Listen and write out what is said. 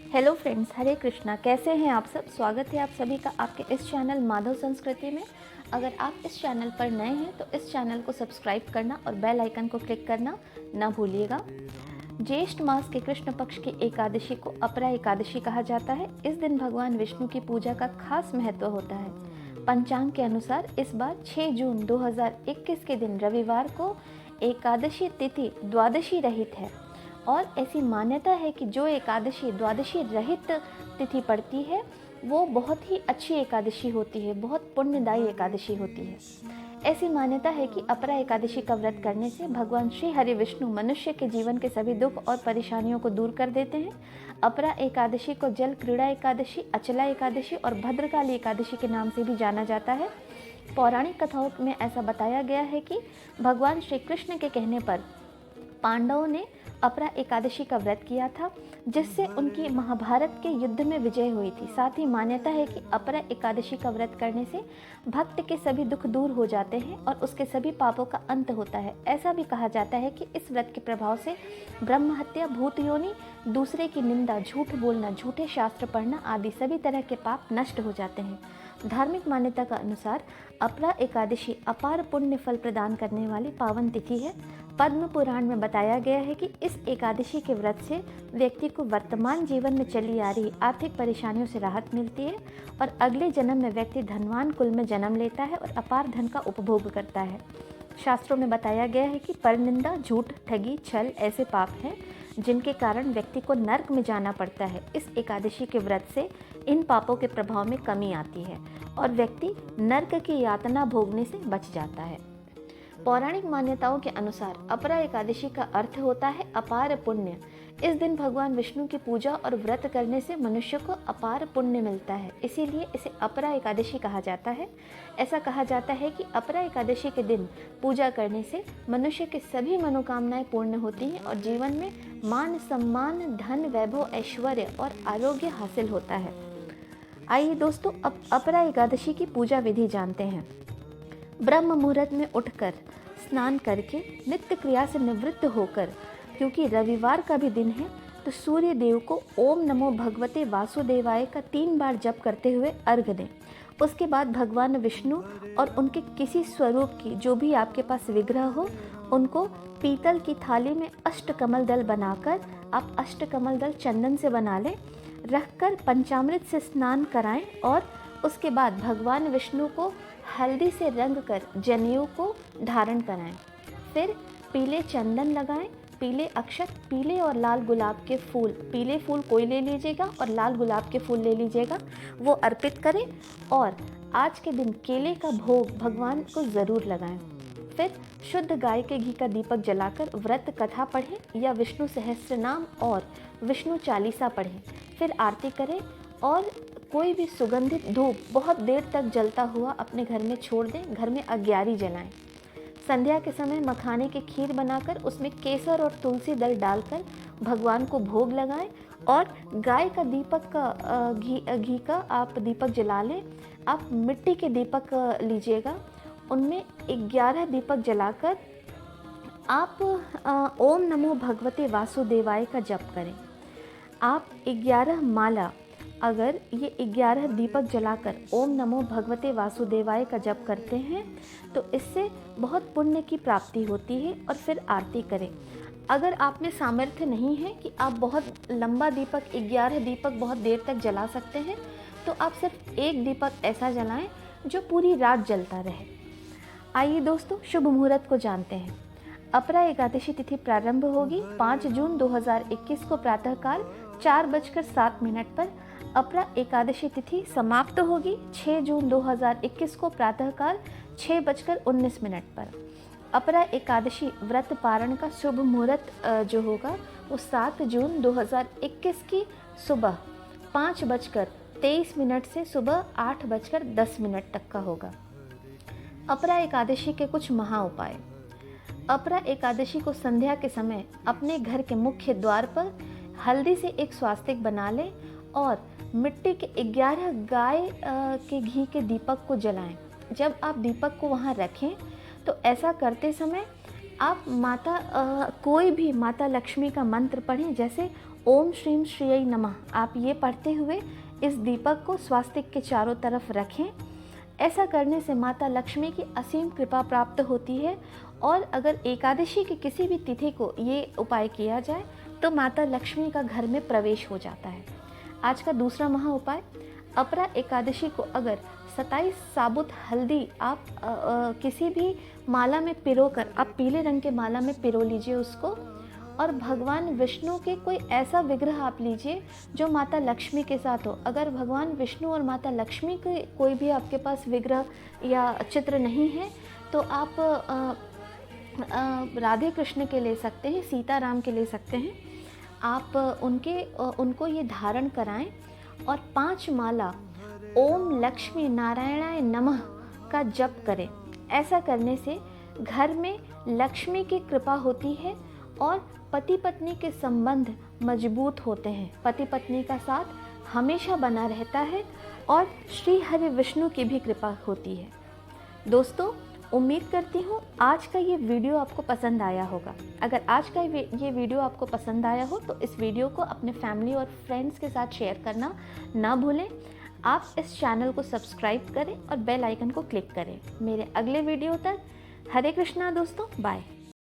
Hello friends, हरे कृष्णा। कैसे हैं आप सब? स्वागत है आप सभी का आपके इस चैनल माधव संस्कृति में। अगर आप इस चैनल पर नए हैं तो इस चैनल को सब्सक्राइब करना और बेल आइकन को क्लिक करना ना भूलिएगा। ज्येष्ठ मास के कृष्ण पक्ष की एकादशी को अपरा एकादशी कहा जाता है। इस दिन भगवान विष्णु की पूजा का खास महत्व होता है। पंचांग के अनुसार इस बार 6 जून 2021 के दिन रविवार को एकादशी तिथि द्वादशी रहित है और ऐसी मान्यता है कि जो एकादशी द्वादशी रहित तिथि पड़ती है वो बहुत ही अच्छी एकादशी होती है, बहुत पुण्यदायी एकादशी होती है। ऐसी मान्यता है कि अपरा एकादशी का व्रत करने से भगवान श्री हरि विष्णु मनुष्य के जीवन के सभी दुख और परेशानियों को दूर कर देते हैं। अपरा एकादशी को जल क्रीड़ा एकादशी, अचला एकादशी और भद्रकाली एकादशी के नाम से भी जाना जाता है। पौराणिक कथाओं में ऐसा बताया गया है कि भगवान श्री कृष्ण के कहने पर पांडवों ने अपरा एकादशी का व्रत किया था, जिससे उनकी महाभारत के युद्ध में विजय हुई थी। साथ ही मान्यता है कि अपरा एकादशी का व्रत करने से भक्त के सभी दुख दूर हो जाते हैं और उसके सभी पापों का अंत होता है। ऐसा भी कहा जाता है कि इस व्रत के प्रभाव से ब्रह्म हत्या, भूत योनि, दूसरे की निंदा, झूठ बोलना, झूठे शास्त्र पढ़ना आदि सभी तरह के पाप नष्ट हो जाते हैं। धार्मिक मान्यता का अनुसार अपरा एकादशी अपार पुण्य फल प्रदान करने वाली पावन तिथि है। पद्म पुराण में बताया गया है कि इस एकादशी के व्रत से व्यक्ति को वर्तमान जीवन में चली आ रही आर्थिक परेशानियों से राहत मिलती है और अगले जन्म में व्यक्ति धनवान कुल में जन्म लेता है और अपार धन का उपभोग करता है। शास्त्रों में बताया गया है कि परनिंदा, झूठ, ठगी, छल ऐसे पाप हैं जिनके कारण व्यक्ति को नर्क में जाना पड़ता है। इस एकादशी के व्रत से इन पापों के प्रभाव में कमी आती है और व्यक्ति नर्क की यातना भोगने से बच जाता है। पौराणिक मान्यताओं के अनुसार अपरा एकादशी का अर्थ होता है अपार पुण्य। इस दिन भगवान विष्णु की पूजा और व्रत करने से मनुष्य को अपार पुण्य मिलता है, इसीलिए इसे अपरा एकादशी कहा जाता है। ऐसा कहा जाता है कि अपरा एकादशी के दिन पूजा करने से मनुष्य की सभी मनोकामनाएं पूर्ण होती हैं और जीवन में मान सम्मान, धन, वैभव, ऐश्वर्य और आरोग्य हासिल होता है। आइए दोस्तों, अब अपरा एकादशी की पूजा विधि जानते हैं। ब्रह्म मुहूर्त में उठकर स्नान करके नित्य क्रिया से निवृत्त होकर, क्योंकि रविवार का भी दिन है, तो सूर्य देव को ओम नमो भगवते वासुदेवाय का 3 बार जप करते हुए अर्घ्य दें। उसके बाद भगवान विष्णु और उनके किसी स्वरूप की, जो भी आपके पास विग्रह हो, उनको पीतल की थाली में अष्टकमल दल बनाकर, आप अष्टकमल दल चंदन से बना लें, रखकर पंचामृत से स्नान कराएं और उसके बाद भगवान विष्णु को हल्दी से रंग कर जनेऊ को धारण कराएं। फिर पीले चंदन लगाएं, पीले अक्षत, पीले और लाल गुलाब के फूल, पीले फूल कोई ले लीजिएगा और लाल गुलाब के फूल ले लीजिएगा, वो अर्पित करें और आज के दिन केले का भोग भगवान को ज़रूर लगाएं। फिर शुद्ध गाय के घी का दीपक जलाकर व्रत कथा पढ़ें या विष्णु सहस्त्र नाम और विष्णु चालीसा पढ़ें। फिर आरती करें और कोई भी सुगंधित धूप बहुत देर तक जलता हुआ अपने घर में छोड़ दें। घर में अग्यारी जलाएं। संध्या के समय मखाने की खीर बनाकर उसमें केसर और तुलसी दल डालकर भगवान को भोग लगाएं और गाय का दीपक का घी का आप दीपक जला लें। आप मिट्टी के दीपक लीजिएगा, उनमें 11 दीपक जलाकर आप ओम नमो भगवते वासुदेवाय का जप करें। आप 11 माला, अगर ये 11 दीपक जलाकर ओम नमो भगवते वासुदेवाय का जप करते हैं तो इससे बहुत पुण्य की प्राप्ति होती है। और फिर आरती करें। अगर आप में सामर्थ्य नहीं है कि आप बहुत लंबा दीपक, 11 दीपक बहुत देर तक जला सकते हैं, तो आप सिर्फ एक दीपक ऐसा जलाएं जो पूरी रात जलता रहे। आइए दोस्तों, शुभ मुहूर्त को जानते हैं। अपरा एकादशी तिथि प्रारंभ होगी 5 जून 2021 को प्रातःकाल 4:07 पर। अपरा एकादशी तिथि समाप्त होगी 6 जून 2021 को प्रातःकाल 6:19 पर। अपरा एकादशी व्रत पारण का शुभ मुहूर्त जो होगा वो 7 जून 2021 की सुबह 5:23 से सुबह 8:10 तक का होगा। अपरा एकादशी के कुछ महा उपाय। अपरा एकादशी को संध्या के समय अपने घर के मुख्य द्वार पर हल्दी से एक स्वास्तिक बना लें और मिट्टी के 11 गाय के घी के दीपक को जलाएं। जब आप दीपक को वहाँ रखें तो ऐसा करते समय आप कोई भी माता लक्ष्मी का मंत्र पढ़ें, जैसे ओम श्रीम श्रीयै नमः आप ये पढ़ते हुए इस दीपक को स्वास्तिक के चारों तरफ रखें। ऐसा करने से माता लक्ष्मी की असीम कृपा प्राप्त होती है और अगर एकादशी की किसी भी तिथि को ये उपाय किया जाए तो माता लक्ष्मी का घर में प्रवेश हो जाता है। आज का दूसरा महा उपाय, अपरा एकादशी को अगर 27 साबुत हल्दी आप किसी भी माला में पिरोकर, आप पीले रंग के माला में पिरो लीजिए उसको, और भगवान विष्णु के कोई ऐसा विग्रह आप लीजिए जो माता लक्ष्मी के साथ हो। अगर भगवान विष्णु और माता लक्ष्मी के कोई भी आपके पास विग्रह या चित्र नहीं है तो आप राधे कृष्ण के ले सकते हैं, सीताराम के ले सकते हैं। आप उनको ये धारण कराएं और 5 माला ओम लक्ष्मी नारायणाय नमः का जप करें। ऐसा करने से घर में लक्ष्मी की कृपा होती है और पति पत्नी के संबंध मजबूत होते हैं, पति पत्नी का साथ हमेशा बना रहता है और श्री हरि विष्णु की भी कृपा होती है। दोस्तों, उम्मीद करती हूँ आज का ये वीडियो आपको पसंद आया होगा। अगर आज का ये वीडियो आपको पसंद आया हो तो इस वीडियो को अपने फैमिली और फ्रेंड्स के साथ शेयर करना ना भूलें। आप इस चैनल को सब्सक्राइब करें और बेल आइकन को क्लिक करें। मेरे अगले वीडियो तक हरे कृष्णा दोस्तों, बाय।